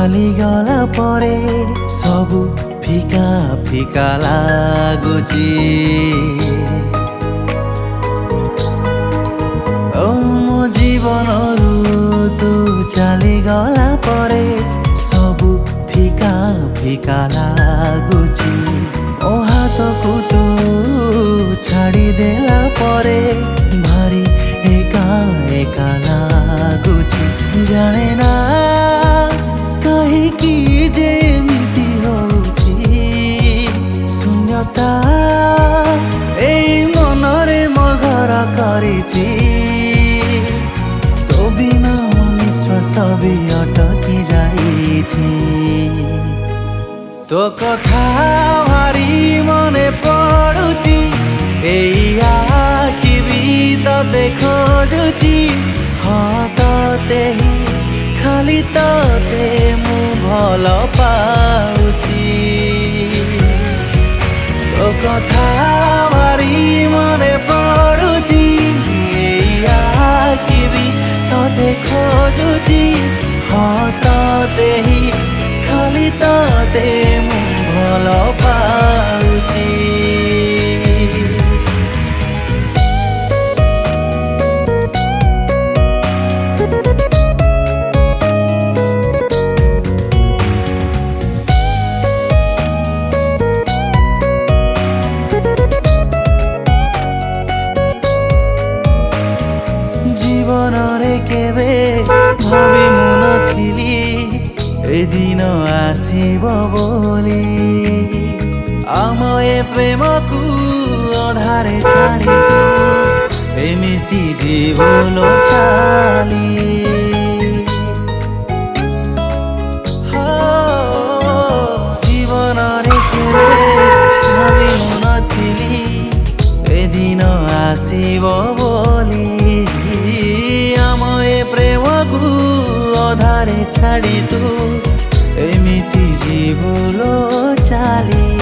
ଚାଲିଗଲା ପରେ ସବୁ ଫିକା ଫିକା ଲାଗୁଛି। ମୋ ଜୀବନରୁ ତୁ ଚାଲିଗଲା ପରେ ସବୁ ଫିକା ଫିକା ଲାଗୁଛି। ମୋ ହାତକୁ ତୁ ଛାଡ଼ିଦେଲା ପରେ ଭାରି ଏକା ଏକା ଲାଗୁଛି। ଜାଣେ ନା କାହିଁକି ଯେ ଏମିତି ହଉଛି, ଶୂନ୍ୟତା ଏଇ ମନରେ ମୋ ଘର କରିଛି। ତୋ ବିନା ମୋ ନିଶ୍ୱାସ ବି ଅଟକି ଯାଇଛି। ତୋ କଥା ଭାରି ମନେ ପଡୁଛି, ଏଇ ଆଖି ବି ତତେ ଖୋଜୁଛି। ହଁ ତତେ ହିଁ ଖାଲି ତତେ ମୁଁ ଭଲ ପାଉଛି। ତୋ କଥା ଭାରି ମନେ ପଡୁଛି, ଏଇ ଆଖି ବି ତତେ ଖୋଜୁଛି। ହଁ ତତେ ହିଁ ଖାଲି ତତେ ମୁଁ ଭଲ ପାଉଛି। ଜୀବନରେ କେବେ ଭାବି ମୁଁ ନଥିଲି ଏ ଦିନ ଆସିବ ବୋଲି। ଆମ ଏ ପ୍ରେମକୁ ଅଧାରେ ଛାଡ଼ି ଏମିତି ଜୀବନ ଚାଲି। ଜୀବନରେ କେବେ ଭାବି ମୁଁ ନଥିଲି ଏ ଦିନ ଆସିବ ବୋଲି। ଆମ ଏ ପ୍ରେମକୁ ଅଧାରେ ଛାଡ଼ି ତୁ ଏମିତି ଜୀବନ ଚାଲି।